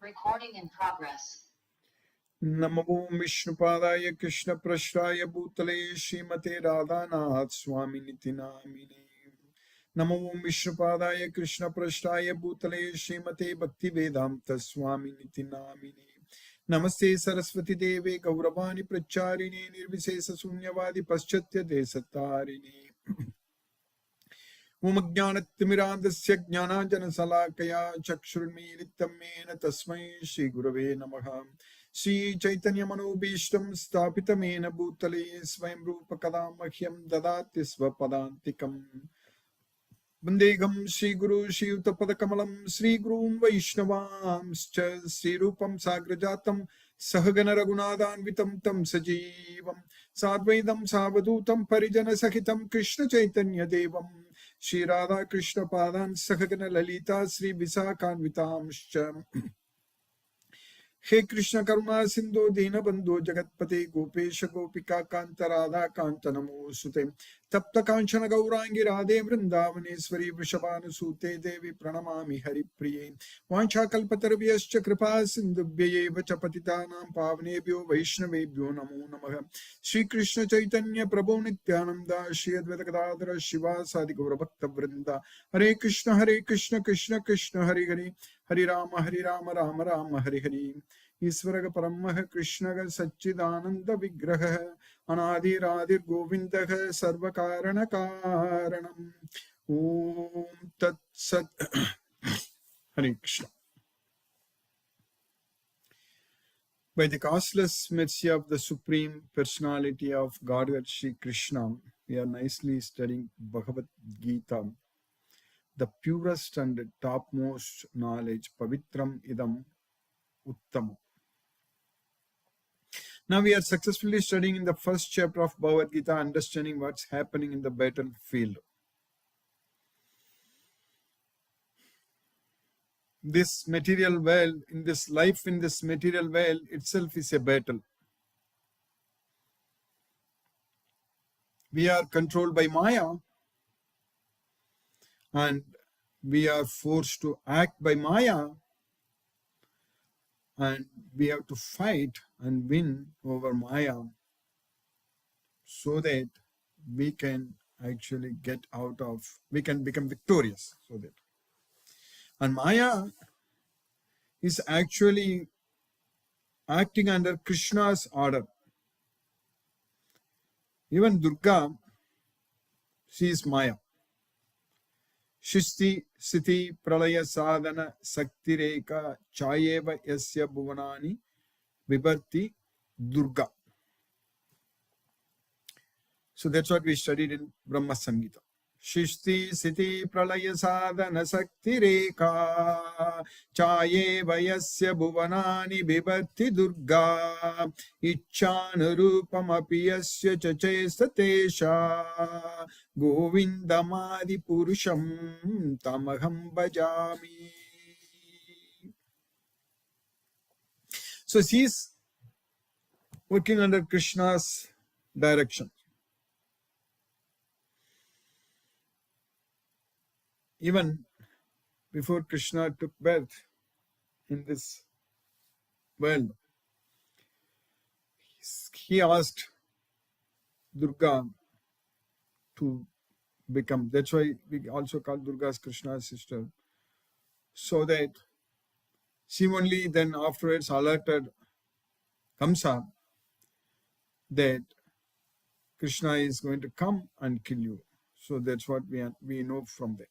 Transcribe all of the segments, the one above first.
Recording in progress. Namo Vishnupadaya Krishna Prashraya Bhutale Srimate Radhanath Swami Nitinamine. Namo Vishnupadaya Krishna Prashraya Bhutale Srimate Bhakti Vedanta Swami Nitinamine. Namaste Saraswati Deve Gauravani Pracharini Nirvisesa Sunyavadi Paschatya Desatarine. Umajnanatmirandasya Jnananjana Salakaya Chakshurmilitam Mena Tasmai Shri Gurave Namaha. Shri Chaitanya Manobhishtam Stapitamena Bhutale Swayam Rupa Kadamahyam Dadati Svapadantikam. Vandegam Shri Guru Shri Uttapada Kamalam Shri Gurun Vaishnavamscha Shri Rupam Sagrajatam Sahagana Raghunathanvitam Tam Sajivam Sadvaidam Savadutam Parijana Sahitam Krishna Chaitanya Devam Shri Radha Krishna Padan Sahagana Lalita Shri Visakanvitamscha. He Krishna Karuna Sindhu Dina Bandhu Jagatpate Gopesha Gopika Kanta Radha Kanta Namo Sute Tapta Kanchana Gaurangi Radhe Vrindavaneshwari Vrishabhanu Sute Devi Pranamami Hari Priye Vancha Kalpatarvyascha Kripa Sindhubhyaye Vachapatitanam Pavnebhyo Vaishnavebhyo Namo Namaha. Shri Krishna Chaitanya Prabhu Nityananda Shri Advaita Gadadhara Shiva Sadi Gaura Bhakta Vrinda Hare Krishna Krishna Krishna Hare Hare Hare Rama Rama Rama Hare Hare. Isvaraga Paramaha Krishnaga Satchidananda Vigraha Anadi Radhir Govindaha Sarvakarana Karanam. Om Tat Sat. Hare Krishna. By the causeless mercy of the Supreme Personality of Godhead Shri Krishna, we are nicely studying Bhagavad Gita, the purest and topmost knowledge, Pavitram Idam Uttamam. Now we are successfully studying in the first chapter of Bhagavad Gita, understanding what's happening in the battlefield. This material world, in this life, in this material world itself is a battle. We are controlled by Maya and we are forced to act by Maya, and we have to fight and win over Maya so that we can actually we can become victorious. And Maya is actually acting under Krishna's order. Even Durga, she is Maya. Shishti Siti Pralaya Sadhana Sakti Reka Chayeva Yasya Bhuvanani Vibharti Durga. So that's what we studied in Brahma Samgita. Shishti Siti Pralaya Sadhana Sakti Reka Chayeva Yasya Bhuvanani Vibharti Durga Ichchanurupam api yasya chachesatesha Govindamadi Purusham Tamaham Bhajami. So she is working under Krishna's direction. Even before Krishna took birth in this world, he asked Durga to become. That's why we also call Durga as Krishna's sister. So that she only then afterwards alerted Kamsa that Krishna is going to come and kill you. So that's what we know from there.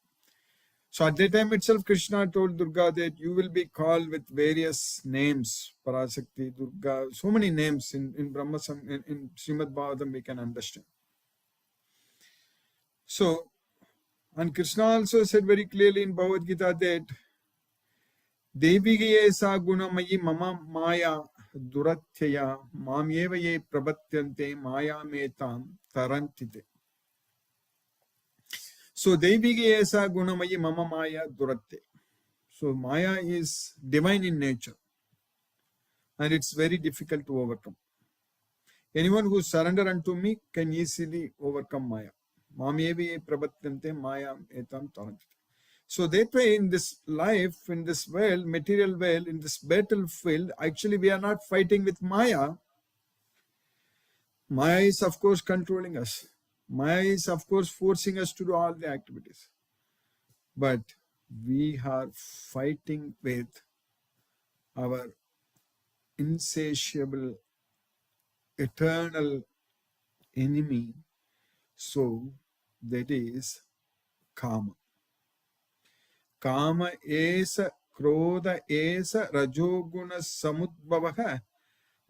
So at that time itself, Krishna told Durga that you will be called with various names, Parasakti, Durga, so many names in Brahma, in Srimad Bhagavatam we can understand. So, and Krishna also said very clearly in Bhagavad Gita that Devigaye sa gunamayi mama maya duratyaya mamyeva ye prabatyante maya metam tarantite. So Devigaye sa gunamayi mama maya duratte. So Maya is divine in nature and it's very difficult to overcome. Anyone who surrender unto me can easily overcome Maya. Mamyevi prabatyante Maya etam tarantite. So that way in this life, in this world, material world, in this battlefield, actually we are not fighting with Maya. Maya is of course controlling us. Maya is of course forcing us to do all the activities. But we are fighting with our insatiable, eternal enemy. So that is Kama. Kama esa krodha esa rajoguna samudbhavaha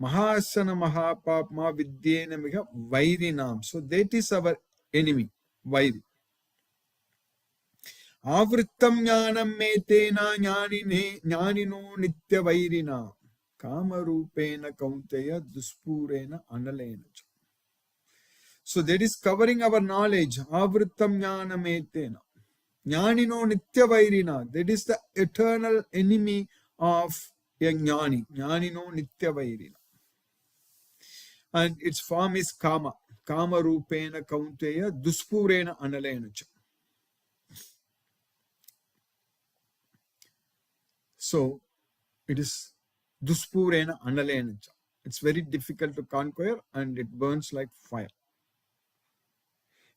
mahasana mahapapma vidyena miha vairinam. So that is our enemy, Vairi. Avrittam jnanam metena jnanino nitya vairina kama rupena kaunteya duspurena analena. So that is covering our knowledge. Avrittam jnanam metena. Jnanino nitya vairina. That is the eternal enemy of a jnani. Jnanino nitya vairina. And its form is kama. Kama rupena kaunteya duspurena analena. So it is duspurena analena. It's very difficult to conquer and it burns like fire.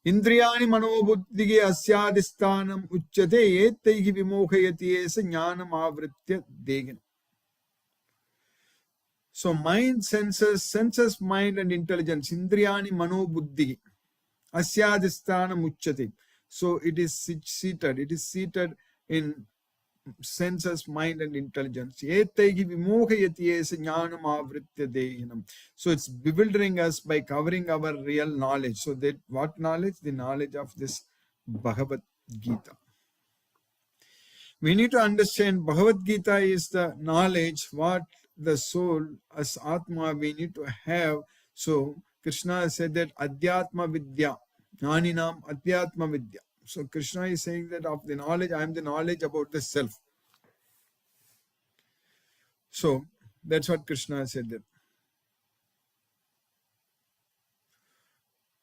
Indriyani manobuddhige asyadisthanam uchyate etaihi vimohayati esa jnanam avritya degana. So mind, senses, mind and intelligence. Indriyani manobuddhige asyadisthanam uchyate. So it is seated. It is seated in senses, mind and intelligence. Etaihi vimohayati esa jnanam avritya dehinam. So it's bewildering us by covering our real knowledge. So that what knowledge? The knowledge of this Bhagavad Gita. We need to understand Bhagavad Gita is the knowledge what the soul as Atma we need to have. So Krishna said that Adhyatma Vidya, Jnaninam Adhyatma Vidya. So Krishna is saying that of the knowledge, I am the knowledge about the self. So that's what Krishna said there.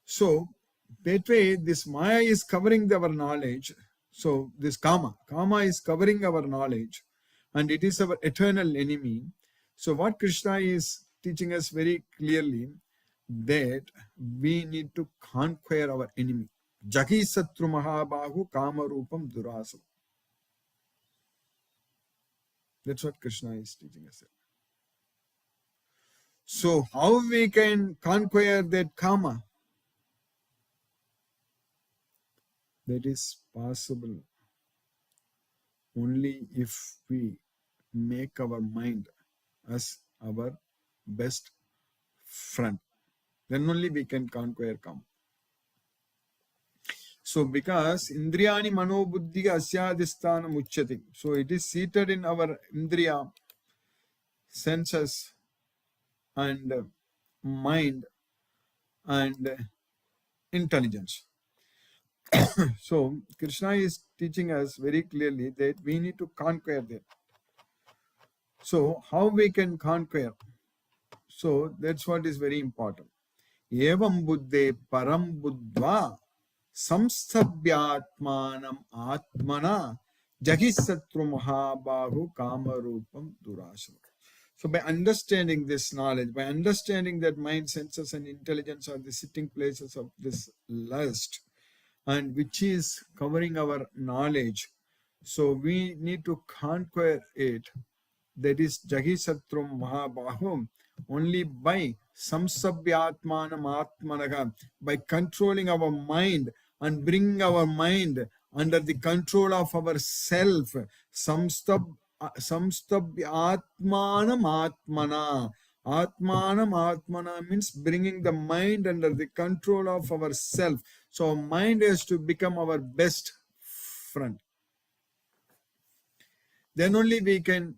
So that way this Maya is covering our knowledge. So this Kama is covering our knowledge and it is our eternal enemy. So what Krishna is teaching us very clearly that we need to conquer our enemy. Jagi Satru Mahabahu Kama Rupam Durasam. That's what Krishna is teaching us. So how we can conquer that Kama? That is possible only if we make our mind as our best friend. Then only we can conquer Kama. So because Indriyani Manobuddhi Asyadisthanam Uchyati. So it is seated in our Indriya, senses and mind and intelligence. So Krishna is teaching us very clearly that we need to conquer that. So how we can conquer? So that's what is very important. Evam buddhe param buddhva samsthabhyatmanam atmana jagisatru mahabahu kama rupam durasana. So by understanding this knowledge, by understanding that mind, senses and intelligence are the sitting places of this lust and which is covering our knowledge, so we need to conquer it. That is Jagisatrum Mahabahum only by Samsabhyatmanam Atmanaga, by controlling our mind and bringing our mind under the control of our self. Samstabhyatmanam Atmana. Atmanam Atmana means bringing the mind under the control of our self. So our mind has to become our best friend. Then only we can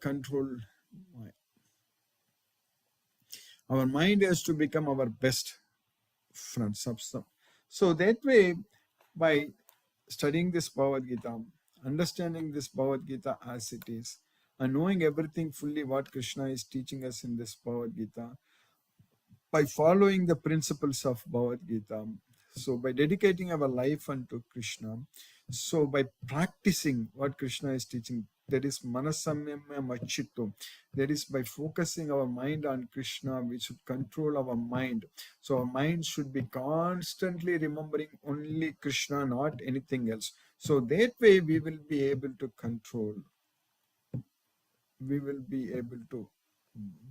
control mind. Our mind has to become our best friend. So that way, by studying this Bhagavad Gita, understanding this Bhagavad Gita as it is, and knowing everything fully what Krishna is teaching us in this Bhagavad Gita, by following the principles of Bhagavad Gita, So by dedicating our life unto Krishna, so by practicing what Krishna is teaching, that is manasamyamya machitto, that is by focusing our mind on Krishna, we should control our mind. So our mind should be constantly remembering only Krishna, not anything else. So that way we will be able to control, we will be able to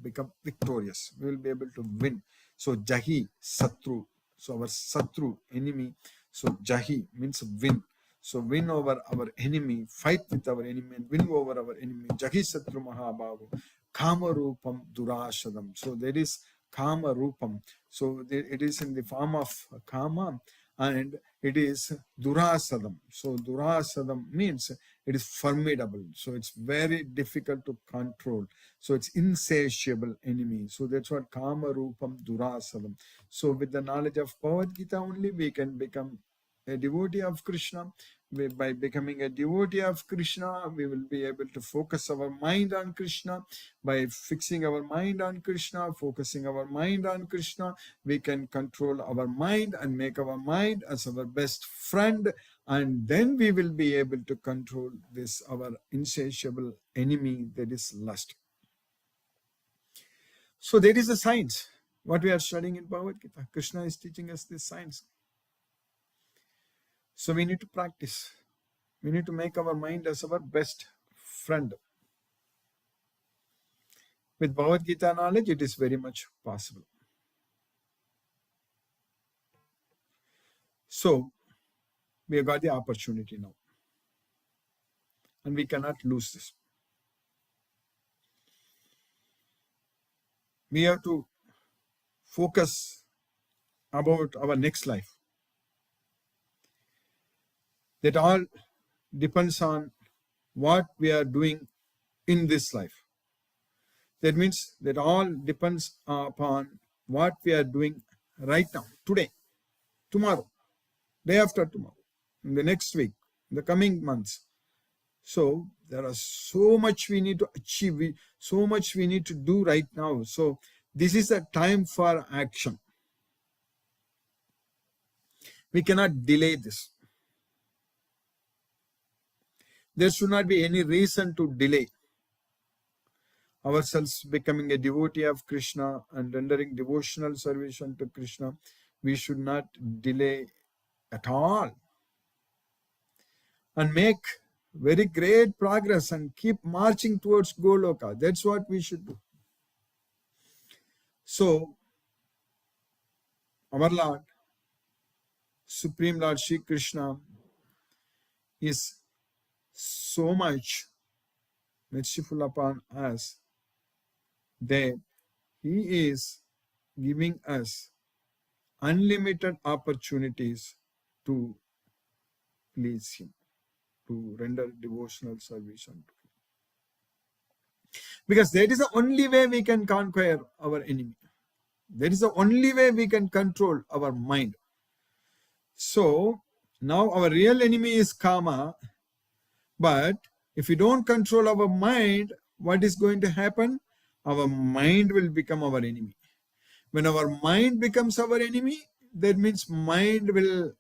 become victorious, we will be able to win. So Jahi, Satru, so our Satru, enemy. So Jahi means win. So win over our enemy, fight with our enemy and win over our enemy. Jahi Satru Mahabhavu, Kama Rupam Durashadam. So there is Kama Rupam. So it is in the form of Kama and it is Durasadam. So Durasadam means it is formidable. So it's very difficult to control. So it's insatiable enemy. So that's what Kama Rupam Durasadam. So with the knowledge of Bhagavad Gita only, we can become a devotee of Krishna. By becoming a devotee of Krishna, we will be able to focus our mind on Krishna. By fixing our mind on Krishna, focusing our mind on Krishna, we can control our mind and make our mind as our best friend. And then we will be able to control this, our insatiable enemy, that is lust. So that is the science, what we are studying in Bhagavad Gita. Krishna is teaching us this science. So we need to practice. We need to make our mind as our best friend. With Bhagavad Gita knowledge, it is very much possible. So we have got the opportunity now. And we cannot lose this. We have to focus about our next life. That all depends on what we are doing in this life. That means that all depends upon what we are doing right now, today, tomorrow, day after tomorrow, in the next week, in the coming months. So there are so much we need to achieve, so much we need to do right now. So this is a time for action. We cannot delay this. There should not be any reason to delay ourselves becoming a devotee of Krishna and rendering devotional service unto Krishna. We should not delay at all and make very great progress and keep marching towards Goloka. That's what we should do. So our Lord, Supreme Lord Shri Krishna, is so much merciful upon us that He is giving us unlimited opportunities to please Him, to render devotional service unto Him. Because that is the only way we can conquer our enemy. That is the only way we can control our mind. So now our real enemy is Kama, but if we don't control our mind, what is going to happen? Our mind will become our enemy. When our mind becomes our enemy, that means mind will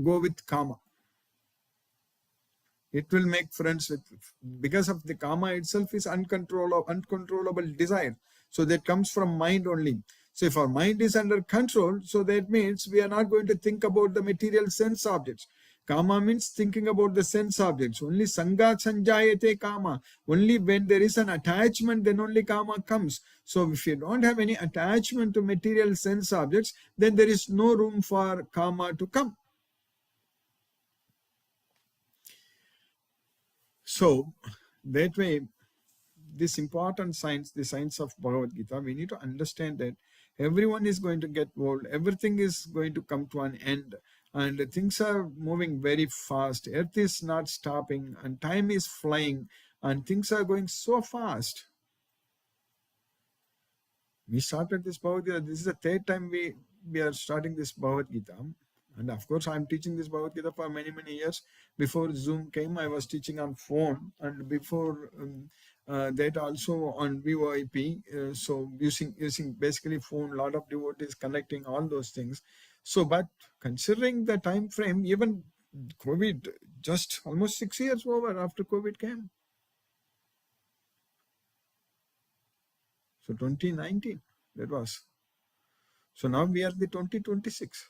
go with Kama. It will make friends with, because of the Kama itself is uncontrollable desire. So that comes from mind only. So if our mind is under control, so that means we are not going to think about the material sense objects. Kama means thinking about the sense objects. Only Sangha Sanjayate Kama. Only when there is an attachment, then only Kama comes. So if you don't have any attachment to material sense objects, then there is no room for Kama to come. So that way, this important science, the science of Bhagavad Gita, we need to understand that everyone is going to get old, everything is going to come to an end, and things are moving very fast. Earth is not stopping, and time is flying, and things are going so fast. We started this Bhagavad Gita. This is the third time we are starting this Bhagavad Gita. And of course, I'm teaching this Bhagavad Gita for many, many years. Before Zoom came, I was teaching on phone, and before that also on VoIP. So using basically phone, a lot of devotees connecting, all those things. So, but considering the time frame, even COVID, just almost 6 years over after COVID came. So 2019, that was. So now we are the 2026.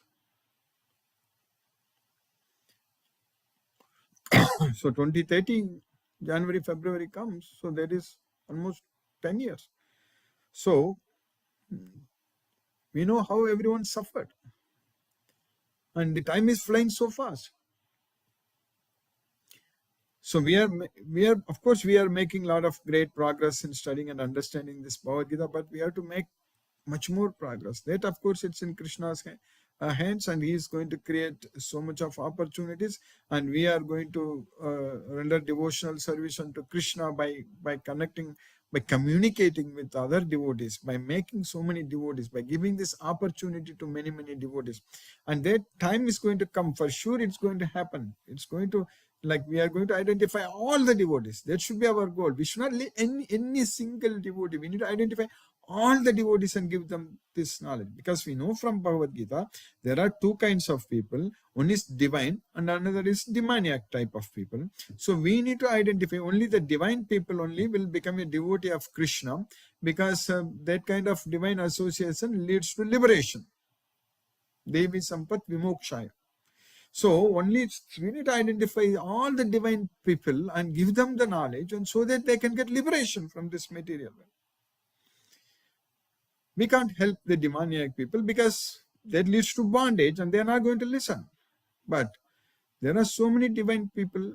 So 2030, January, February comes. So that is almost 10 years. So we know how everyone suffered. And the time is flying so fast. So we are, of course, we are making a lot of great progress in studying and understanding this Bhagavad Gita, but we have to make much more progress. That, of course, it's in Krishna's hands, and he is going to create so much of opportunities, and we are going to render devotional service unto Krishna by connecting, by communicating with other devotees, by making so many devotees, by giving this opportunity to many, many devotees. And that time is going to come. For sure, it's going to happen. It's going to, like, we are going to identify all the devotees. That should be our goal. We should not leave any single devotee. We need to identify all the devotees and give them this knowledge, because we know from Bhagavad Gita there are two kinds of people. One is divine and another is demoniac type of people. So we need to identify only the divine people only will become a devotee of Krishna, because that kind of divine association leads to liberation. Devi Sampat Vimokshaya. So only we need to identify all the divine people and give them the knowledge, and so that they can get liberation from this material world. We can't help the demoniac people because that leads to bondage and they are not going to listen. But there are so many divine people,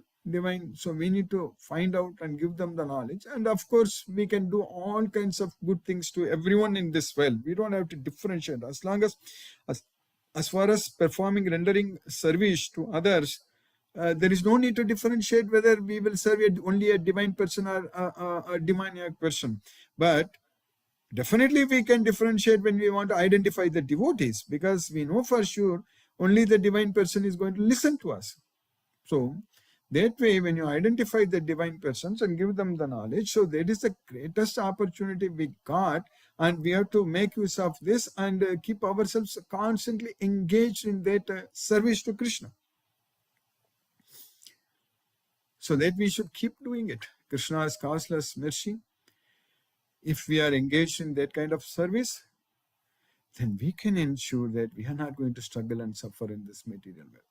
so we need to find out and give them the knowledge. And of course, we can do all kinds of good things to everyone in this world. We don't have to differentiate. As long as far as performing, rendering service to others, there is no need to differentiate whether we will serve only a divine person or a demoniac person. But definitely we can differentiate when we want to identify the devotees, because we know for sure only the divine person is going to listen to us. So that way, when you identify the divine persons and give them the knowledge, so that is the greatest opportunity we got, and we have to make use of this and keep ourselves constantly engaged in that service to Krishna. So that we should keep doing it. Krishna's causeless mercy. If we are engaged in that kind of service, then we can ensure that we are not going to struggle and suffer in this material world.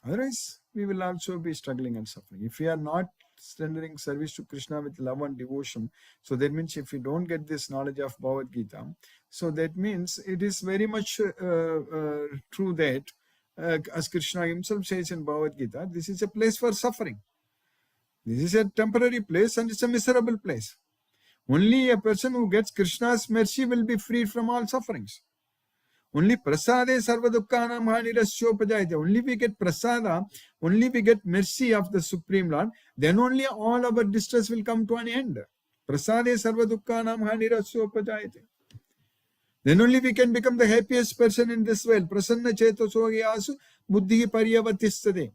Otherwise, we will also be struggling and suffering. If we are not rendering service to Krishna with love and devotion, so that means if we don't get this knowledge of Bhagavad Gita, so that means it is very much true that, as Krishna himself says in Bhagavad Gita, this is a place for suffering. This is a temporary place and it's a miserable place. Only a person who gets Krishna's mercy will be freed from all sufferings. Only prasade sarva dukkhanam hanirasyopajayate. Only we get prasada, only we get mercy of the Supreme Lord, then only all our distress will come to an end. Prasade sarva dukkhanam hanirasyopajayate. Then only we can become the happiest person in this world. Prasanna cheto sogiyasu buddhi paryavatistade.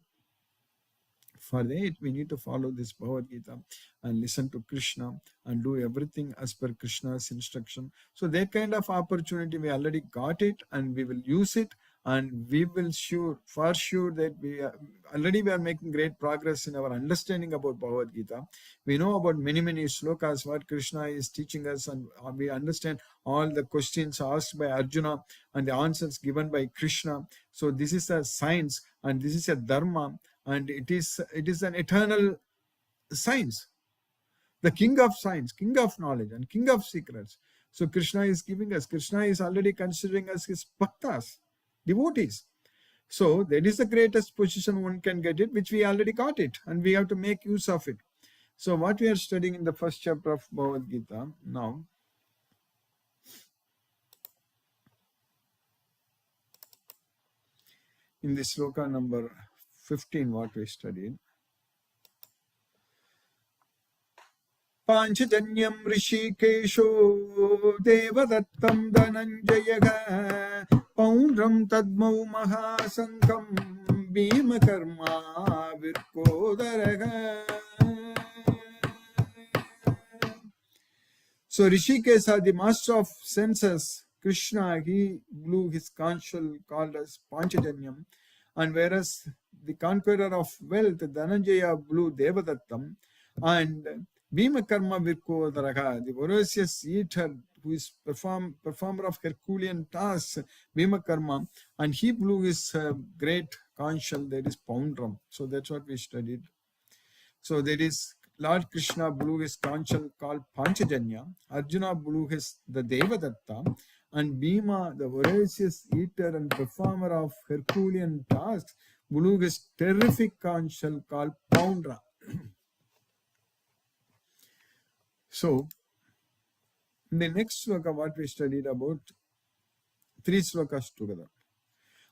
For that, we need to follow this Bhagavad Gita and listen to Krishna and do everything as per Krishna's instruction. So that kind of opportunity, we already got it and we will use it, and we will for sure that we are making great progress in our understanding about Bhagavad Gita. We know about many slokas what Krishna is teaching us, and we understand all the questions asked by Arjuna and the answers given by Krishna. So this is a science and this is a dharma. And it is an eternal science, the king of science, king of knowledge, and king of secrets. So Krishna is giving us, Krishna is already considering us his bhaktas, devotees. So that is the greatest position one can get it, which we already got it, and we have to make use of it. So what we are studying in the first chapter of Bhagavad Gita now, in this sloka number 15, what we studied. Panchajanyam Rishikesho Devadattam Dhananjayaga Paundram Tadmau Mahasankam Bhima Karma Virkodaraga. So Rishikesa, the master of senses, Krishna, he blew his conch shell called as Panchajanyam, and whereas the conqueror of wealth, Dhananjaya, blew Devadattam, and Bhima Karma Virkodaraga, the voracious eater who is performer of Herculean tasks, Bhima Karma, and he blew his great conch shell, that is Poundram. So that's what we studied. So there is Lord Krishna blew his conch shell called Panchajanya, Arjuna blew his the Devadatta, and Bhima, the voracious eater and performer of Herculean tasks, blew his terrific conch shell called Poundra. So, in the next sloka, what we studied about, 3 slokas together.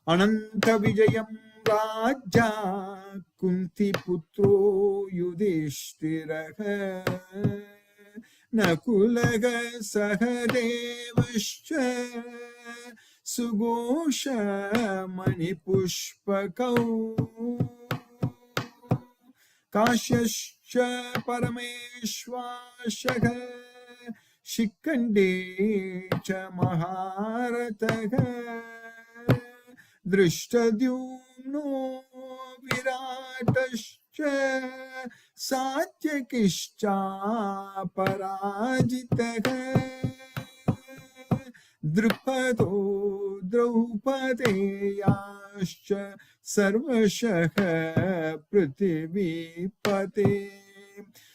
Ananta Vijayam Raja Kunti Putro Yudhishthiraha Nakulaga Sahadevascha Sugosha Manipushpakau Kashyascha Parameshvashaha Shikande Cha Maharataha Drishtadyumno Viratascha Satyakishcha Parajitaha Drupado Draupadeyascha Sarvashaha Prithivipate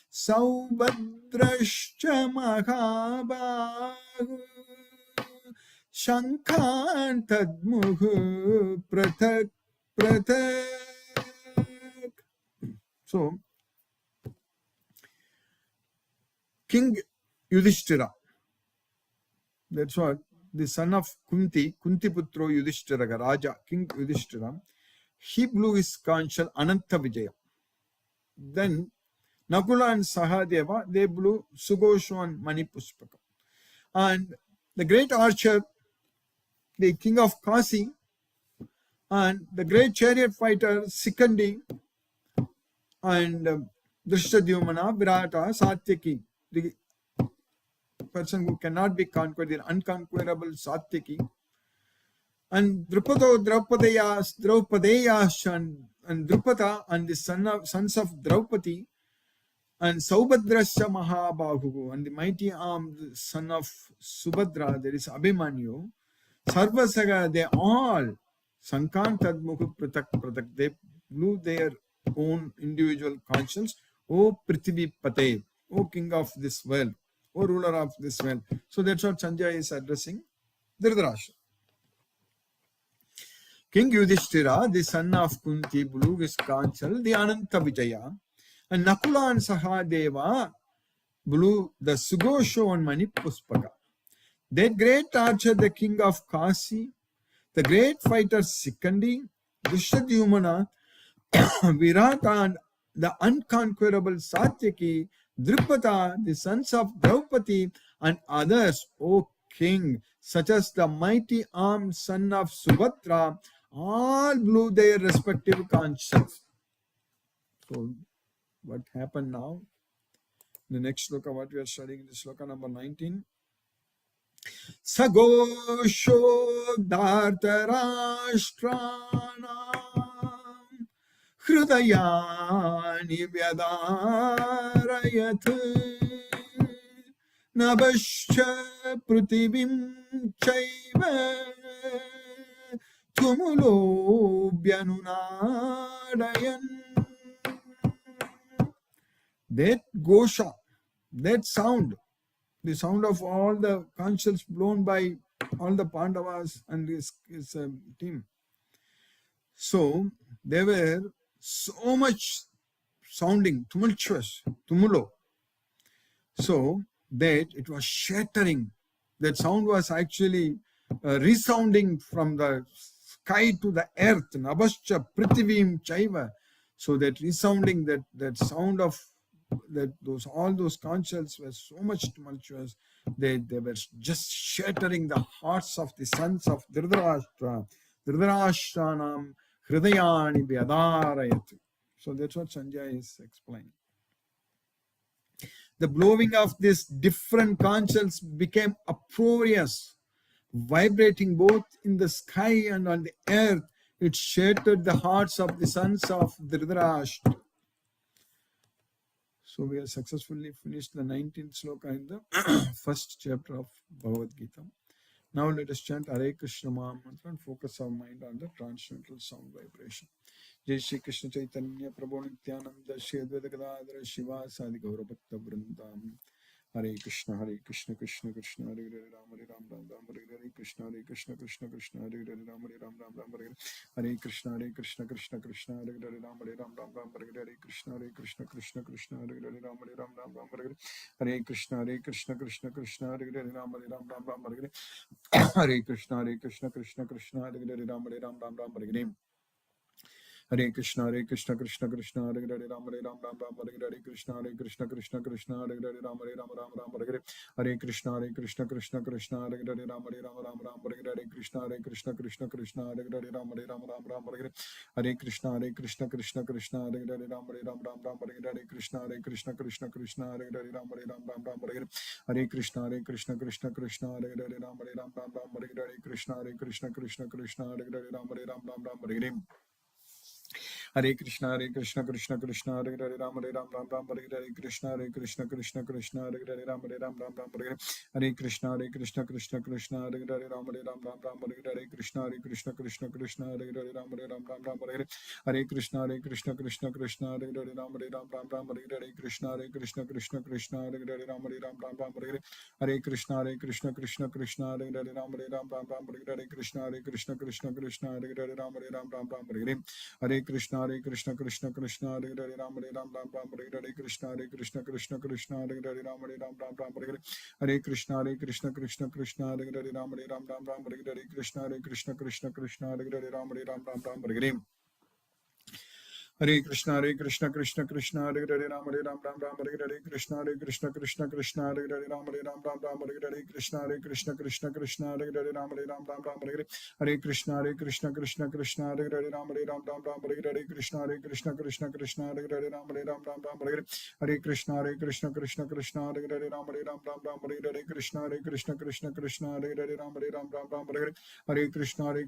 Saubadrascha Mahabahu Shankhan Tadmuh Prathak Prathak. So, King Yudhishthira, that's what the son of Kunti Putro Yudhishthira, Raja, King Yudhishthira, he blew his conch shell Ananta Vijaya. Then Nakula and Sahadeva, they blew Sugosha and Manipuspaka. And the great archer, the king of Kasi, and the great chariot fighter Sikandi, and Drishtadyumna, Virata, Satyaki, the person who cannot be conquered, the unconquerable Satyaki, and Drupado Draupadeyas, and Drupada, and the sons of Draupadi, and Saubadrasya Mahabahu, and the mighty armed son of Subhadra, there is Abhimanyu, Sarvasaga, they all, Sankan Tadmukhu Pratak Pratak, they blew their own individual conscience. O Prithvi Pate, O king of this world, O ruler of this world. So that's what Sanjay is addressing Dhritarashtra. King Yudhishthira, the son of Kunti, blew his conch shell, the Ananta Vijaya, and Nakula and Sahadeva blew the Sugosha and Manipuspaka. That great archer, the king of Kasi, the great fighter Sikandi, Drishtadyumna, Virata, and the unconquerable Satyaki, Drupada, the sons of Draupadi, and others, O king, such as the mighty armed son of Subhadra, all blew their respective conch shells. So, what happened now? The next sloka, what we are studying, the sloka number 19. Sagosho Dhartarashtrana Hrudayani Vyadarayat Nabascha Prithivim Chaiva Tumulo Byanunadayan. That Gosha, that sound, the sound of all the conch shells blown by all the Pandavas and his team. So they were so much sounding, tumultuous, tumulo, so that it was shattering. That sound was actually resounding from the sky to the earth. Nabascha Prithivim Chaiva. So that resounding, that sound of that all those conch shells were so much tumultuous, they were just shattering the hearts of the sons of Dhritarashtra. Dhritarashtanam Hridayani Vyadarayat. So that's what Sanjay is explaining. The blowing of these different conch shells became uproarious, vibrating both in the sky and on the earth. It shattered the hearts of the sons of Dhritarashtra. So we have successfully finished the 19th sloka in the first chapter of Bhagavad Gita. Now let us chant Hare Krishna Maha Mantra and focus our mind on the transcendental sound vibration. Jai Shri Krishna Chaitanya Prabhu Nityananda Shri Advaita Gadadhara Shiva Sadi Gaura Bhakta Vrindam. Hare Krishna Krishna Krishna Hare Hare Ram Ram Hare Hare Krishna Krishna Krishna Hare Hare Ram Ram Hare Hare Hare Krishna Krishna Krishna Hare Hare Ram Ram Hare Hare Krishna Krishna Krishna Hare Hare Ram Ram Hare Hare Hare Krishna Krishna Hare Hare Ram Ram Hare Hare Hare Krishna Krishna Hare Hare Ram Ram Hare Hare Hare Krishna Krishna Krishna Hare Hare Ram Ram Hare Hare Krishna Krishna Krishna Hare Hare Ram Ram Hare Hare Hare Krishna Krishna Krishna Hare Hare Ram Ram Hare Hare Krishna Krishna Krishna Hare Hare Ram Ram Hare Hare Hare Krishna Krishna Hare Hare Ram Ram Hare Hare Krishna Krishna Krishna Hare Hare Ram Ram Hare Hare Hare Krishna Krishna Hare Hare Ram Ram Hare Hare Krishna Krishna Hare Hare Ram Ram Hare Hare Hare Krishna Krishna Hare Hare Ram Hare Hare Krishna Krishna Krishna Hare Hare Ram Hare Hare Hare Krishna Krishna Hare Hare Ram Hare Hare Krishna Krishna Hare Hare Ram Hare Hare Hare Krishna Krishna Hare Hare Ram Hare Hare Krishna Krishna Hare Hare Ram Hare Hare Hare Krishna Krishna Hare Hare Ram Hare Hare Krishna Krishna Hare Hare Ram Hare Hare Hare Krishna Krishna Hare Hare Ram Hare Hare Krishna Krishna Hare Hare Ram Hare Hare Hare Krishna Krishna Hare Hare Ram Hare Hare Krishna Krishna Hare Hare Ram Hare Hare Hare Krishna Krishna Hare Hare Ram Hare Hare Krishna Krishna Hare Hare Ram Hare Hare Krishna Krishna Hare Hare Ram Hare Hare Hare Krishna Krishna Hare Hare Ram Hare Hare Krishna Krishna Hare Hare Ram Hare Hare Hare Krishna Krishna Hare Hare Ram Hare Hare Krishna Krishna Hare Hare Ram Hare Hare Hare Krishna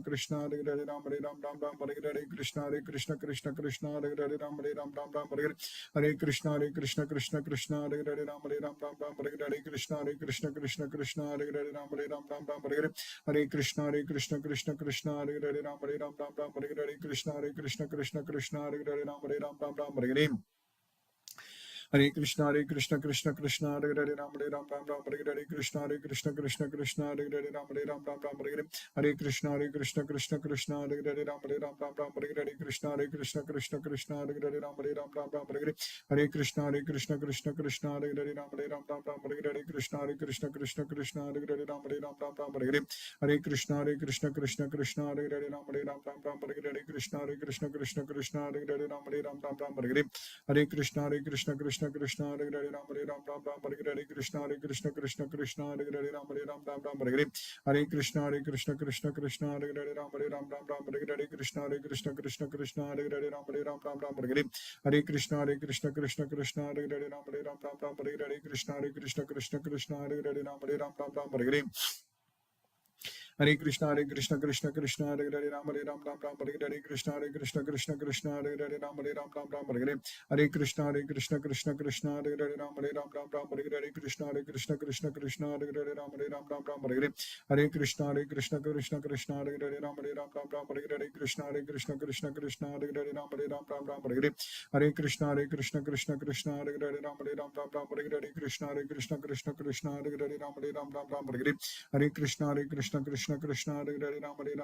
Krishna Hare Hare Ram Hare Hare Krishna Krishna Hare Hare Ram Hare Hare Hare Krishna Krishna Hare Hare Ram Hare Hare Krishna Krishna Hare Hare Ram Hare Hare Hare Krishna Krishna Hare Hare Ram Hare Hare Krishna Krishna Hare Hare Ram Hare Hare Hare Krishna Krishna Hare Hare Ram Hare Krishna Krishna Hare Hare Ram Hare Krishna Krishna Hare Hare Ram Hare Krishna Krishna Hare Hare Ram Hare Krishna Krishna Hare Hare Ram Hare Krishna Krishna Hare Hare Ram Hare Krishna Krishna Hare Hare Ram Hare Krishna Krishna Hare Hare Ram Hare Krishna Hare Hare Ram Hare Krishna Krishna Hare Hare Ram Hare Hare Krishna Krishna Hare Hare Ram Hare Krishna Krishna Hare Hare Ram Hare Krishna Krishna Hare Hare Ram Hare Krishna Krishna Hare Hare Ram Hare Hare Krishna Krishna Hare Hare Ram Hare Krishna Krishna Hare Hare Ram Hare Krishna Krishna Hare Hare Ram Hare Krishna Krishna Hare Hare Ram Hare Krishna Krishna Hare Hare Ram Hare Krishna Krishna Hare Hare Ram Hare Krishna Krishna Hare Hare Ram Hare Krishna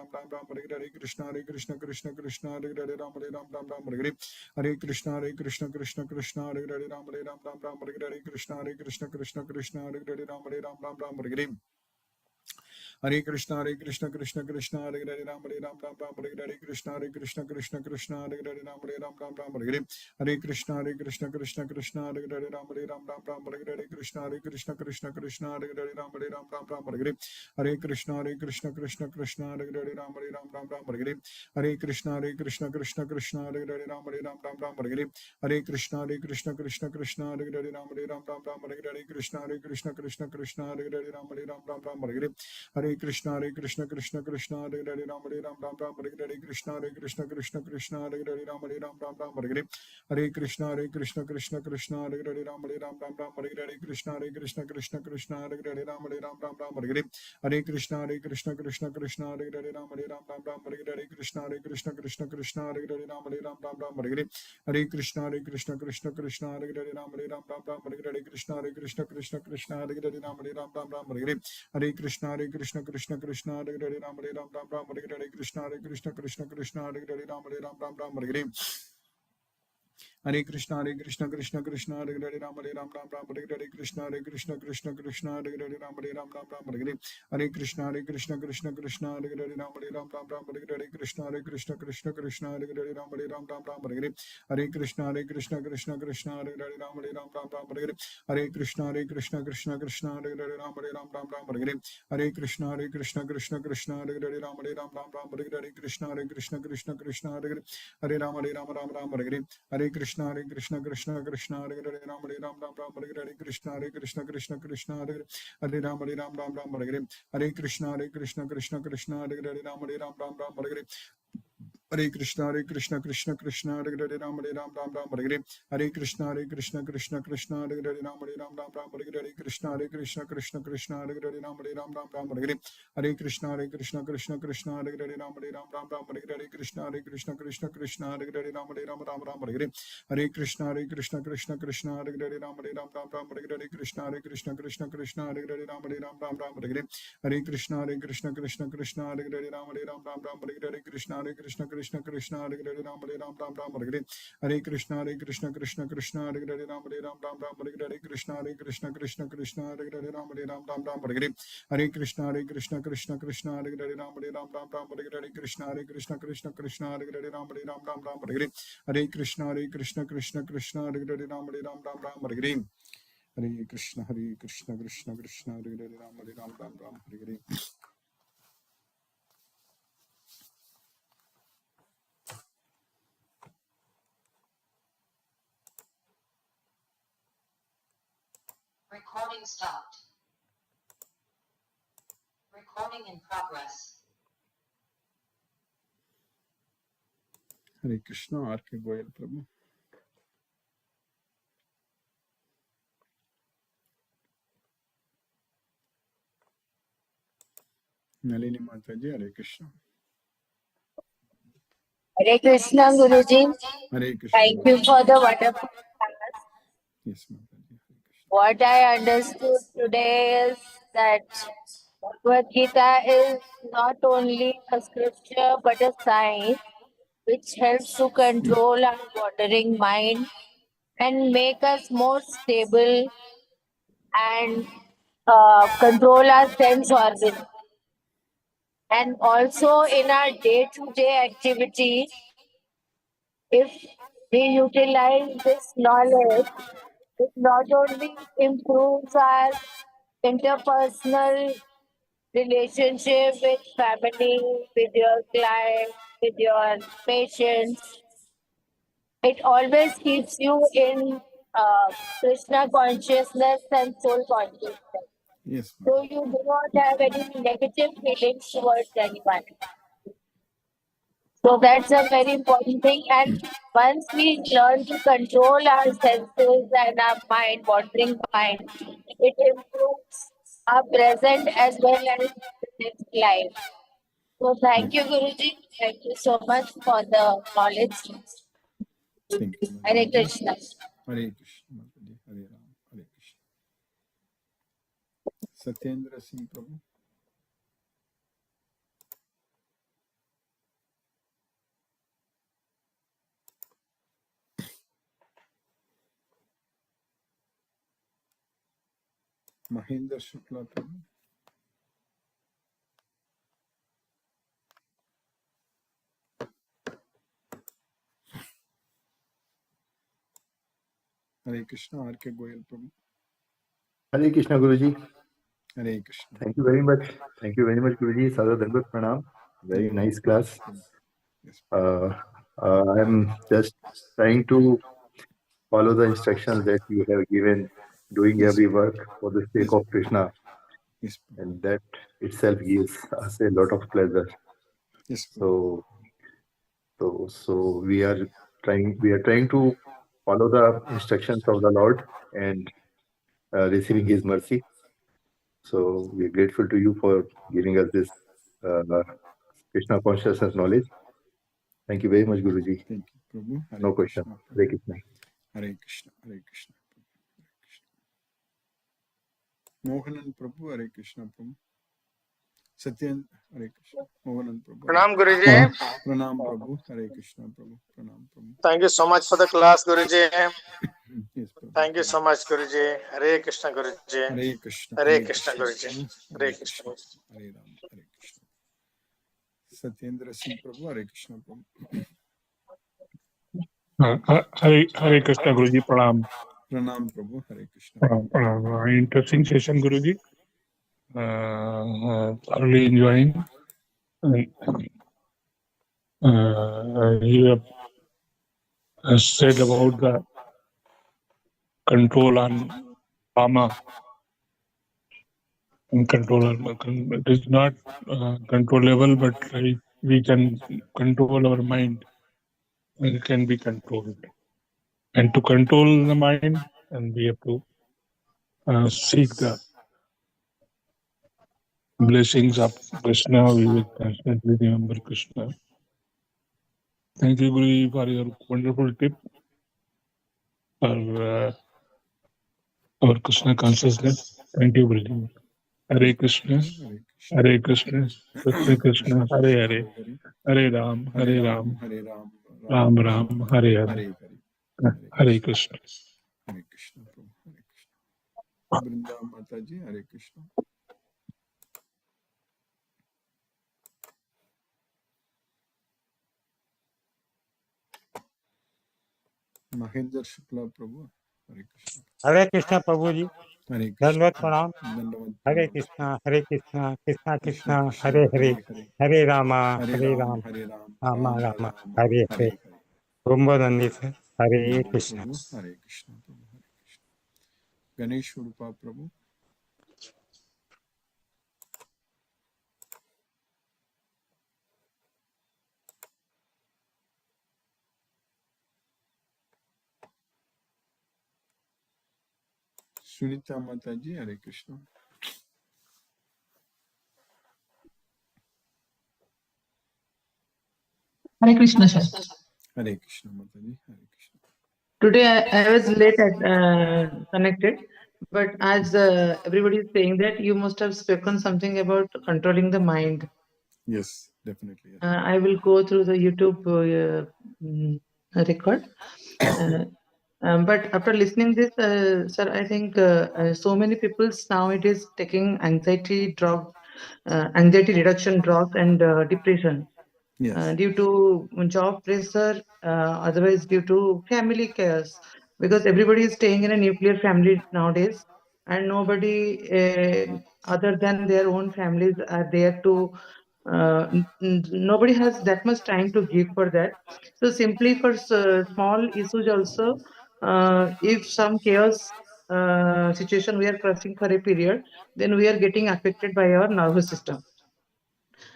Krishna Hare Hare Ram Hare Krishna Hare Hare Ram Hare Krishna Krishna Hare Hare Ram Hare Krishna Krishna Hare Hare Ram Hare Krishna Krishna Hare Hare Ram Hare Hare Krishna Krishna Krishna Hare Hare Ram Ram Hare Hare Krishna Krishna Krishna Hare Hare Ram Ram Hare Hare Hare Krishna Krishna Krishna Hare Hare Ram Ram Hare Hare Krishna Krishna Hare Hare Ram Ram Hare Hare Hare Krishna Krishna Hare Hare Ram Ram Hare Hare Hare Krishna Krishna Hare Hare Ram Ram Hare Hare Hare Krishna Krishna Hare Hare Ram Ram Hare Hare Krishna Krishna Hare Hare Ram Ram Hare Hare Hare Krishna Krishna Hare Hare Ram Ram Hare Hare Krishna Krishna Hare Hare Ram Ram Hare Hare Hare Krishna Krishna Hare Hare Ram Ram Hare Hare Krishna Krishna Hare Hare Ram Ram Hare Hare Hare Krishna Krishna Hare Hare Ram Ram Hare Hare Krishna Krishna Hare Hare Ram Ram Hare Hare Hare Krishna Krishna Hare Hare Ram Ram Hare Hare Krishna Krishna Hare Hare Ram Ram Hare Hare Hare Krishna Krishna Hare Hare Ram Ram Hare Hare Krishna Krishna Hare Hare Ram Ram Hare Hare Hare Krishna Krishna Hare Hare Ram Hare Hare Krishna Krishna Hare Hare Ram Hare Hare Hare Krishna Krishna Hare Hare Ram Hare Hare Krishna Krishna Hare Hare Ram Hare Hare Hare Krishna Krishna Hare Hare Ram Hare Hare Hare Krishna Krishna Hare Hare Ram Hare Hare Hare Krishna Krishna Hare Hare Ram Hare Hare Krishna Krishna Hare Hare Hare Ram Hare Hare Hare Krishna Krishna Hare Hare Ram Hare Hare Krishna Krishna Hare Hare Hare Ram Hare Hare Hare Krishna Krishna Hare Hare Ram Hare Hare Hare Krishna Krishna Hare Hare Ram Hare Hare Hare Krishna Krishna Hare Hare Ram Hare Hare Krishna Krishna Hare Hare Ram Hare Hare Hare Krishna Krishna Hare Hare Ram Hare Hare Krishna Krishna Hare Hare Ram Hare Hare Hare Krishna Krishna Hare Hare Ram Hare Krishna Krishna Hare Hare Ram Hare Hare Hare Krishna Krishna Hare Hare Ram Hare Krishna Krishna Hare Hare Ram Hare Hare Hare Krishna Krishna Hare Hare Ram Hare Krishna Krishna Hare Hare Ram Hare Hare Hare Krishna Krishna Hare Hare Ram Hare Krishna Krishna Hare Hare Ram Hare Hare Hare Krishna Krishna Hare Hare Ram Hare Hare Hare Krishna Krishna Hare Hare Ram Hare Hare Recording stopped. Recording in progress. Hare Krishna R.K. Goyal Prabhu. Nalini Mataji, Hare Krishna. Hare Krishna, Guruji. Hare Krishna. Thank you for the wonderful class. Yes, Mataji. Hare Krishna. What I understood today is that Bhagavad Gita is not only a scripture but a science which helps to control our wandering mind and make us more stable and control our sense organs. And also in our day-to-day activities, if we utilize this knowledge, it not only improves our interpersonal relationship with family, with your client, with your patients, it always keeps you in Krishna consciousness and soul consciousness. Yes, So Mataji. you do not have any negative feelings towards anyone. So that's a very important thing. And once we learn to control our senses and our mind, wandering mind, it improves our present as well as the next life. So thank you, Guruji. Thank you so much for the knowledge. Thank you. Hare Mataji. Krishna. Hare Krishna Mataji. Hare Ram. Hare Krishna. Satyendra Singh Prabhu. Mahendra Shukla Prabhu. Hare Krishna. R.K. Goyal Prabhu. Hare Krishna, Guruji. Hare Krishna. Thank you very much. Thank you very much, Guruji. Sada Dandat Pranam. Very nice class. Yes. I am just trying to follow the instructions that you have given, doing every work for the sake of Krishna, Yes. and that itself gives us a lot of pleasure. Yes. So we are trying to follow the instructions of the Lord and receiving His mercy. So we are grateful to you for giving us this Krishna consciousness knowledge. Thank you very much, Guruji. Thank you, Prabhu. Hare No question. Krishna. Hare Krishna. Hare Krishna. Hare Krishna. Hare Krishna. Mohanan Prabhu. Hare Krishna Prabhu. Satyan. Hare Krishna. Mohanan Prabhu. Pranam Guruji. Pranam Prabhu. Hare Krishna Prabhu. Pranam Prabhu. Thank you so much for the class, Guruji. Yes, Prabhu. Thank you so much, Guruji. Hare Krishna, Guruji. Hare Krishna. Hare Krishna, Guruji. Hare Krishna. Hare Ram. Hare Krishna. Satyendra Singh Prabhu. Hare Krishna Prabhu. Hare Krishna Guruji, pranam. Pranam Prabhu. Hare Krishna. Pranam. Interesting session, Guruji. Thoroughly enjoying. You have said about the control on karma and control. It is not controllable, but we can control our mind. It can be controlled. And to control the mind, and we have to seek the blessings of Krishna. We will constantly remember Krishna. Thank you, Guru, for your wonderful tip for our Krishna consciousness. Thank you, Guru. Hare Krishna, Hare Krishna, Krishna Krishna, Hare Hare, Hare Ram, Hare Ram, Hare Ram. Ram Ram, Hare Hare, Hare Krishna. Hare Krishna Prabhu. Hare Krishna. Brinda Mataji. Hare Krishna. Mahendra Shukla Prabhu. Hare Krishna. Hare Krishna Prabhuji, Hare Krishna. Dandavat Pranam, Dandavat Hare Pranam. Krishna, Hare Krishna, Krishna Krishna, Krishna, Hare Hare, Hare. Hare Rama, Hare Hare Ram. Ram, Hare Ram. Rama Ram Rama, Ram. Hare Hare. Hare. Rumba Nandita, Hare Namo Krishna. Prabhu. Hare Krishna Prabhu. Hare Krishna. Ganesh Urupa Prabhu. Sunita Mataji. Hare Krishna. Hare Krishna, sir. Hare Krishna Mataji. Hare Krishna. Today I was late connected, but as everybody is saying that you must have spoken something about controlling the mind. Yes, definitely. Yes. I will go through the YouTube record. But after listening this, sir, I think so many people now it is taking anxiety drug, anxiety reduction drugs and depression. Yes. Due to job pressure, otherwise due to family chaos, because everybody is staying in a nuclear family nowadays, and nobody other than their own families are there to. Nobody has that much time to give for that. So simply for small issues also, if some chaos situation we are crossing for a period, then we are getting affected by our nervous system.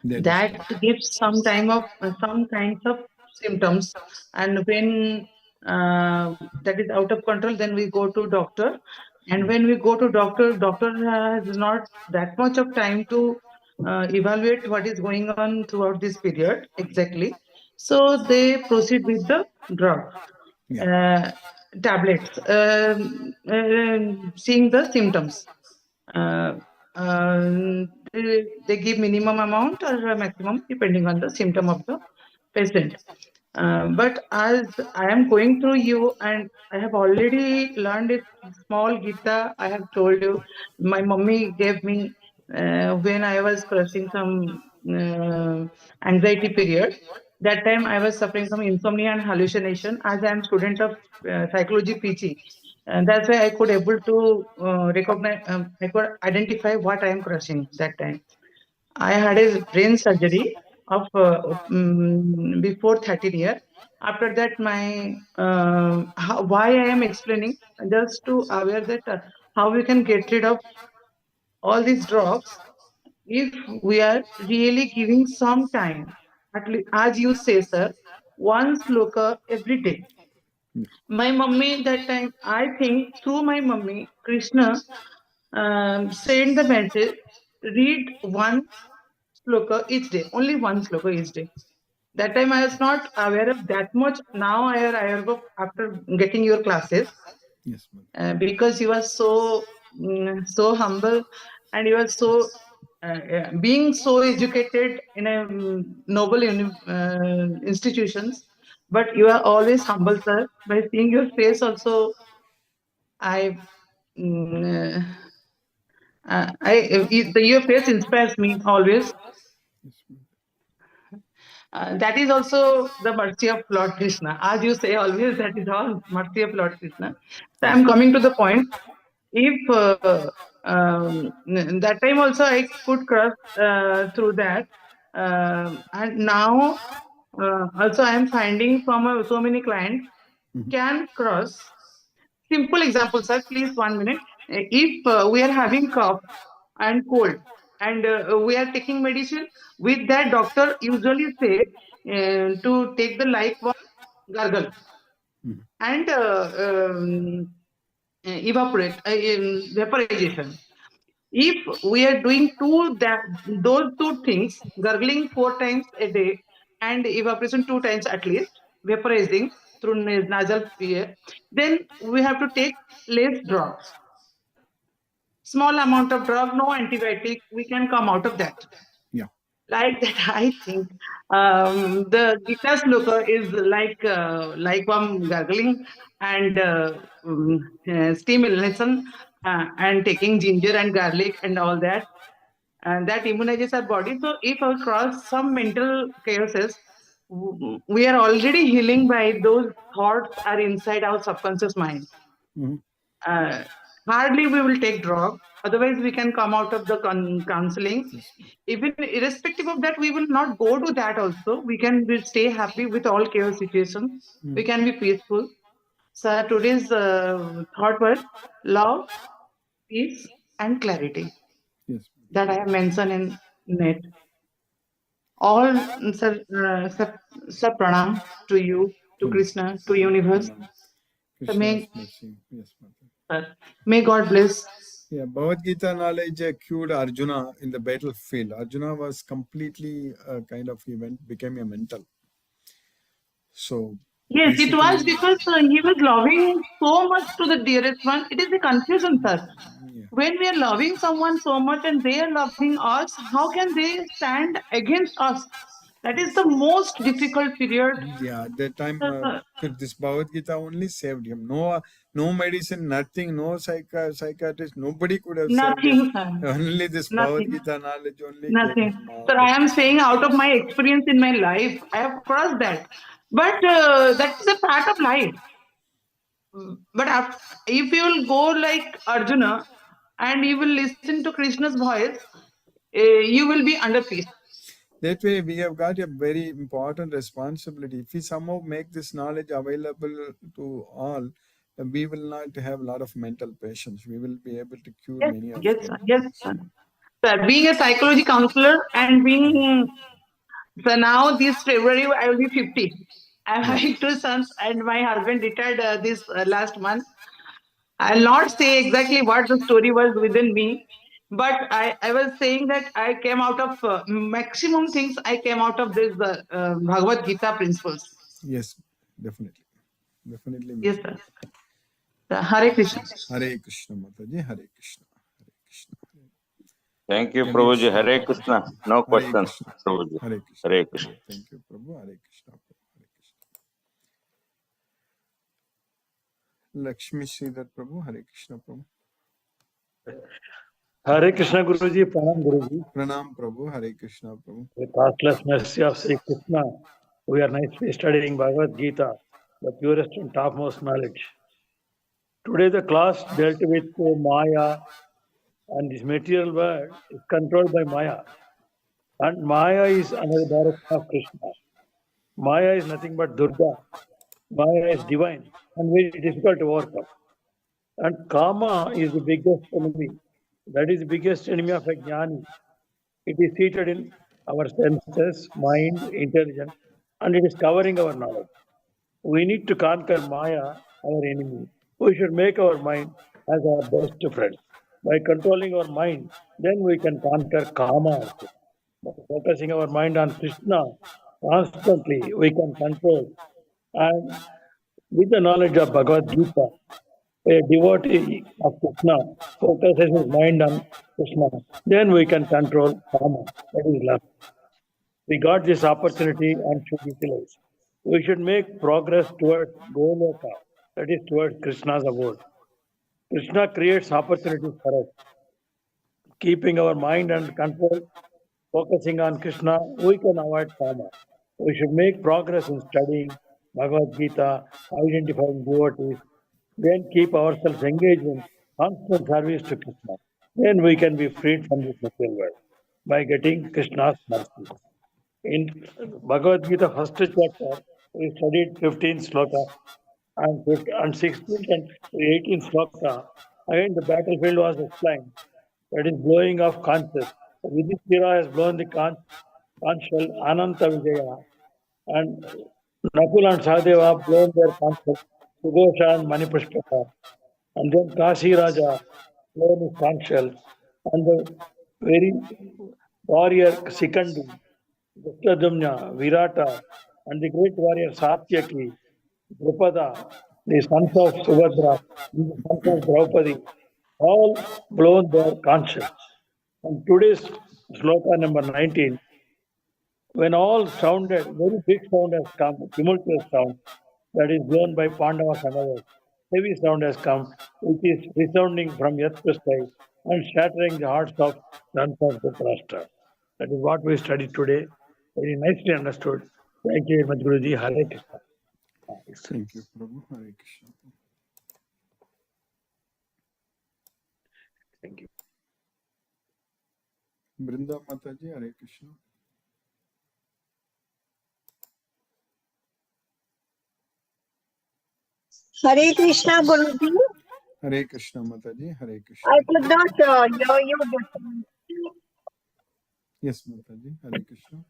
That gives some time of some kinds of symptoms, and when that is out of control, then we go to doctor, and when we go to doctor has not that much of time to evaluate what is going on throughout this period exactly, so they proceed with the drug. Tablets, seeing the symptoms. They give minimum amount or a maximum depending on the symptom of the patient. But as I am going through you, and I have already learned a small Gita, I have told you, my mummy gave me when I was crossing some anxiety period. That time I was suffering from insomnia and hallucination as I am student of psychology PG. And that's why I could able to recognize, I could identify what I am crushing that time. I had a brain surgery of before 13 years. After that, my why I am explaining, just to aware that how we can get rid of all these drugs if we are really giving some time, at least, as you say, sir, one sloka every day. My mummy that time, I think through my mummy, Krishna sent the message, read one sloka each day, only one sloka each day. That time I was not aware of that much. Now I am aware of after getting your classes. Yes, mother. Because you are so so humble, and you are so being so educated in a noble institutions, but you are always humble, sir. By seeing your face also, I your face inspires me always. Yes, mother. That is also the mercy of Lord Krishna. As you say always, that is all mercy of Lord Krishna. So I'm coming to the point. If that time also I could cross through that, and now also I am finding from so many clients can cross. Simple example, sir. Please 1 minute. If we are having cough and cold, and we are taking medicine, with that doctor usually say to take the like one gargle and evaporate vaporization. If we are doing those two things, gargling 4 times a day and evaporation 2 times at least, vaporizing through nasal air, then we have to take less drugs. Small amount of drug, no antibiotic, we can come out of that. Yeah. Like that, I think the Gita sloka is like one gargling and steam inhalation and taking ginger and garlic and all that, and that immunizes our body. So if we cross some mental chaoses, we are already healing by those thoughts are inside our subconscious mind. Mhm. Hardly we will take drug. Otherwise, we can come out of the counseling. Even irrespective of that, we will not go to that also. We can stay happy with all chaos situation. We can be peaceful. So today's thought was love, peace, and clarity. Yes. That I have mentioned in net. All sir, pranam to you, to Krishna, to universe. Krishna's May, mercy. Yes, mother. may God bless. Yeah, Bhagavad Gita knowledge cured Arjuna in the battlefield. Arjuna was completely kind of became a mental. So Yes, it was basically, because he was loving so much to the dearest one. It is a confusion, sir. yeah. When we are loving someone so much and they are loving us, how can they stand against us? That is the most difficult period. Yeah, at that time, Uh, this Bhagavad Gita only saved him. No medicine, nothing, no psychiatrist, nobody could have saved him. Nothing, sir. Only this Bhagavad Nothing. Gita knowledge only gave Nothing. him. Sir, I am saying out of my experience in my life, I have crossed that. But that is a part of life. But if you will go like Arjuna and you will listen to Krishna's voice, you will be under peace. That way, we have got a very important responsibility. If we somehow make this knowledge available to all, we will not have a lot of mental patients. We will be able to cure Yes, many of yes, them. sir. Yes, sir. Sir, being a psychology counselor and being, so now this February I will be 50. I am having 2 sons and my husband retired this last month. I'll not say exactly what the story was within me, but I was saying that I came out of maximum things. I came out of this Bhagavad Gita principles. Yes, definitely. Definitely. Yes, sir. Hare Krishna. Hare Krishna, Mataji. Hare Krishna. Hare Krishna. Thank you, Prabhuji. Hare Krishna. No Hare questions, Krishna. Prabhuji. Hare Krishna. Hare Krishna. Thank you, Prabhu. Hare Krishna. Hare Krishna. Lakshmi Sridhar Prabhu. Hare Krishna, Prabhu. Hare Krishna Guruji, Pranam Guruji. Pranam Prabhu. Hare Krishna, Prabhu. The pathless mercy of Sri Krishna We are nicely studying Bhagavad Gita, the purest and topmost knowledge. Today the class dealt with Maya, and this material world is controlled by Maya. And Maya is another direction of Krishna. Maya is nothing but Durga. Maya is divine and very difficult to overcome. And Kama is the biggest enemy. That is the biggest enemy of a jnani. It is seated in our senses, mind, intelligence, and it is covering our knowledge. We need to conquer Maya, our enemy. We should make our mind as our best friend. By controlling our mind, then we can conquer Kama also. By focusing our mind on Krishna constantly, we can control. And with the knowledge of Bhagavad Gita, a devotee of Krishna focuses his mind on Krishna, then we can control Kama, that is love. We got this opportunity and should utilize. We should make progress towards Goloka, that is towards Krishna's abode. Krishna creates opportunities for us. Keeping our mind under control, focusing on Krishna, we can avoid Kama. We should make progress in studying Bhagavad Gita, identifying devotees, then keep ourselves engaged in constant service to Krishna. Then we can be freed from this material world by getting Krishna's mercy. In Bhagavad Gita, first chapter, we studied 15th sloka and 16th and 18th sloka. Again, the battlefield was explained. That is blowing of conches. Yudhishthira has blown the conch shell, Ananta Vijaya, and Nakul and Sahadeva blown their conches, Sugosha and Manipushpaka. And then Kasi Raja blown his conch shell, and the very warrior Sikandi, Dushtadumna, Virata, and the great warrior Satyaki, Drupada, the sons of Subhadra, the sons of Draupadi, all blown their conscience. And today's sloka number 19, when all sounded, very big sound has come, tumultuous sound, that is blown by Pandavas and others. Heavy sound has come, which is resounding from earth to sky and shattering the hearts of sons of Dhritarashtra. That is what we studied today. Very nicely understood. Thank you very much, Guruji. Hare Krishna. Thank you, Prabhu. Hare Krishna. Thank you. Brinda Mataji, Hare Krishna. Hare Krishna, Guruji. Hare Krishna Mataji, Hare Krishna. I could not hear you. Yes, Mataji, Hare Krishna.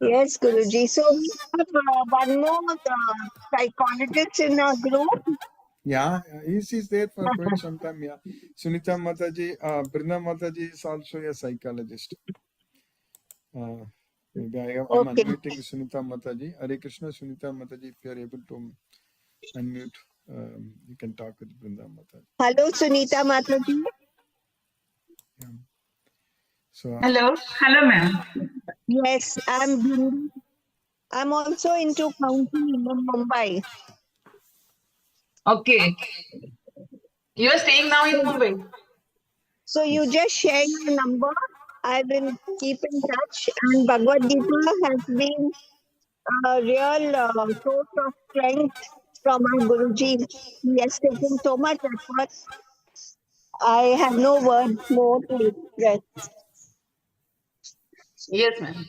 Yes, Guruji. So we have one more psychologist in our group. Yeah, he's there for quite some time. Yeah, Sunita Mataji, Brinda Mataji is also a psychologist. Maybe I'm unmuting Sunita Mataji. Hare Krishna, Sunita Mataji. If you are able to unmute, you can talk with Brinda Mataji. Hello, Sunita Mataji. Yeah. So. Hello, ma'am. Yes, I'm also into counseling in Mumbai. Okay. You are staying now in Mumbai. So you just share your number. I will keep in touch. And Bhagavad Gita has been a real source of strength from our Guruji. He has taken so much effort. I have no words more to express. Yes, ma'am.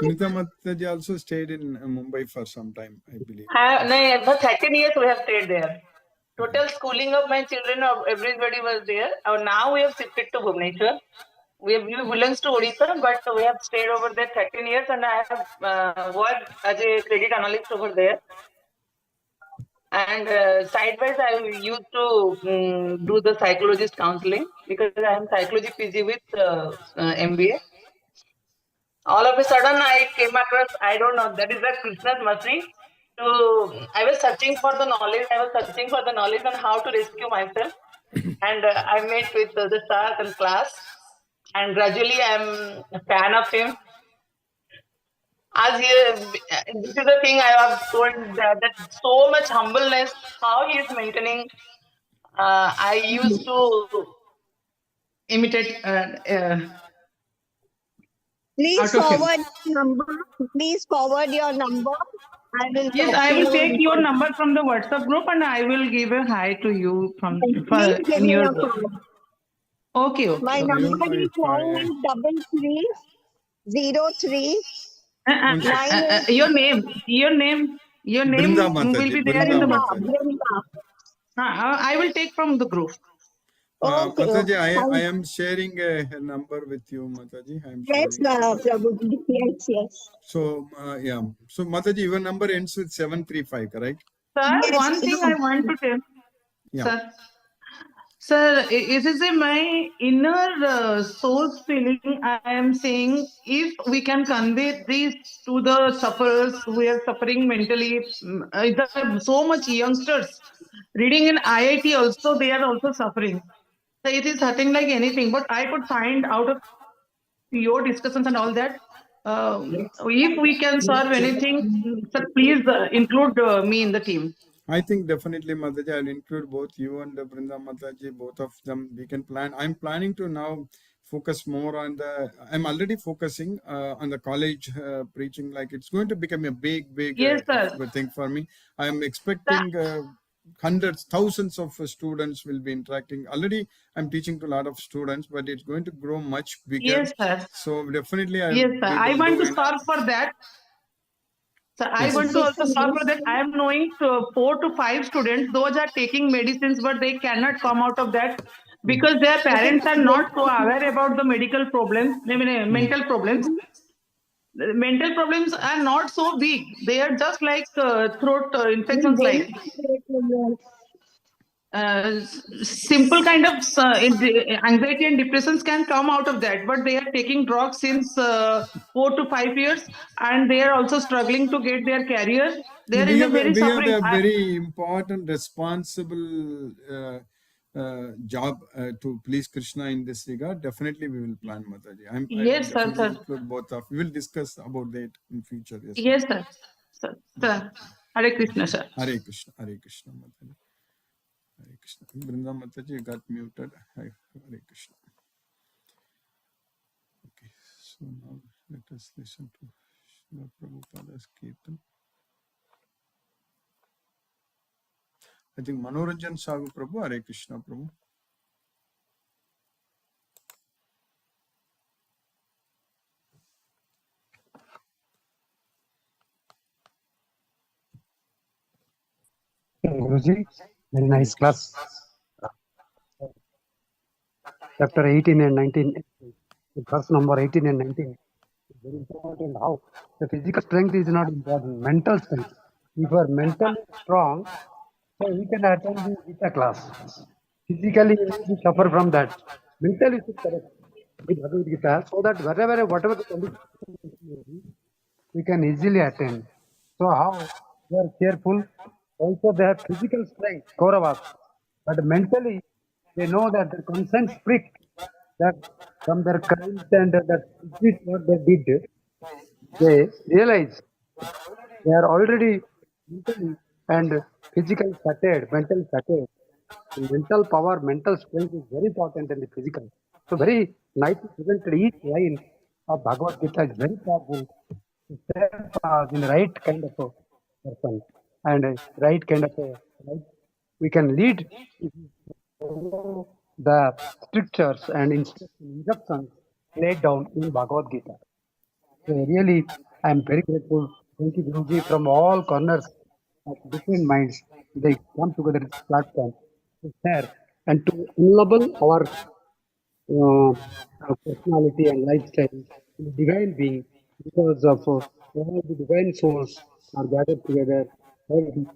Sunita Mataji also stayed in Mumbai for some time, I believe. No, for 13 years we have stayed there. Total schooling of my children, everybody was there. Now we have shifted to Bhubaneswar. We belongs to Odisha, but we have stayed over there 13 years, and I have worked as a credit analyst over there. And sidewise, I used to do the psychologist counseling because I am psychology PG with MBA. All of a sudden, I came across, I don't know, that is the Krishna's mercy. I was searching for the knowledge. I was searching for the knowledge on how to rescue myself. And I met with the star in class. And gradually, I'm a fan of him. This is the thing I have told that so much humbleness, how he is maintaining. I used to imitate. Please out of him. forward your number. Please forward your number. I will Yes, talk I to will you take in your person. number from the WhatsApp group and I will give a hi to you from Please give in me your a group. call. Okay, okay. My okay. number is if I 983303 Uh, your name Brinda will Mataji, be there in Brinda the Brinda. Mataji. Brinda. I will take from the group. Okay. Mataji, I Thank- am sharing a number with you, Mataji. I am Yes, sharing. Prabhuji. Yes, yes. So, yeah. So, Mataji, your number ends with 735, correct? Sir, Yes, one thing I want to tell, Yeah. sir, it is my inner soul's feeling. I am saying if we can convey this to the sufferers who are suffering mentally, there are so much youngsters reading in IIT also, they are also suffering. So it is hurting like anything, but I could find out of your discussions and all that. If we can serve anything, sir, please include me in the team. I think definitely, Mataji, I'll include both you and Brinda Mataji, both of them. We can plan. I'm planning to now focus more on I'm already focusing on the college preaching. Like it's going to become a big Yes, sir. thing for me. I'm expecting hundreds, thousands of students will be interacting. Already, I'm teaching to a lot of students, but it's going to grow much bigger. Yes, sir. So definitely, I'll Yes, sir. be I able want to do it. serve for that. So I Yes, want to yes. also serve for that. I am knowing 4 to 5 students, those are taking medicines, but they cannot come out of that because their parents are not so aware about the medical problems, mental problems. The mental problems are not so big. They are just like throat infections, like simple kind of anxiety and depressions can come out of that, but they are taking drugs since 4 to 5 years and they are also struggling to get their career. There is a very We have suffering. a very important, responsible job to please Krishna in this regard. Definitely, we will plan, Mataji. I will Yes, sir, definitely sir. include both of. We will discuss about that in future. Yes, Yes, sir. Sir. Hare Krishna, sir. Hare Krishna, Mataji. Hare Krishna. Brinda Mataji got muted. Hare Krishna. Okay, so now let us listen to Srila Prabhupada's Kirtan. I think Manoranjan Sagu Prabhu, Hare Krishna Prabhu. Guruji, very nice class. Chapter 18 and 19, verse number 18 and 19 is very important. How the physical strength is not important, mental strength. If you are mentally strong, so we can attend the Gita class. Physically, we suffer from that. Mentally, should correct the Bhagavad Gita so that whatever the condition we can easily attend. So how they are careful. Also, they have physical strength, Kauravas, but mentally they know that the conscience prick that from their crimes and that this is what they did. They realize they are already mentally and physically fatigued, mental fatigued. Mental power, mental strength is very important in the physical. So very nicely presented. Each line of Bhagavad Gita is very powerful. In the right kind of a person and right kind of a right, we can lead the scriptures and instructions laid down in Bhagavad Gita. So really, I am very grateful. Thank you, Guruji, from all corners of different minds. They come together at this platform to share and to ennoble our personality and lifestyle in the divine being because of all the divine souls are gathered together, all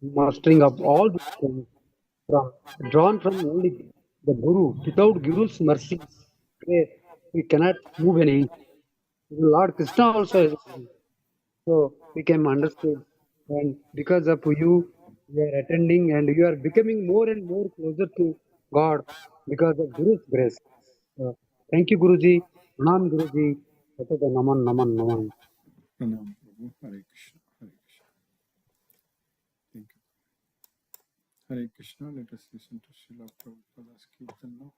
mastering of all these things from drawn from only the Guru. Without Guru's mercy, we cannot move an inch. Lord Krishna also has a Guru. So we can understood, and because of you, we are attending and you are becoming more and more closer to God because of Guru's grace. Thank you, Guruji. Pranam, Guruji. Naman, naman, naman. Pranam Prabhu, Hare Krishna, Hare Krishna. Thank you. Hare Krishna. Let us listen to Srila Prabhupada's Kirtan now.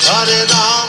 Hare Rama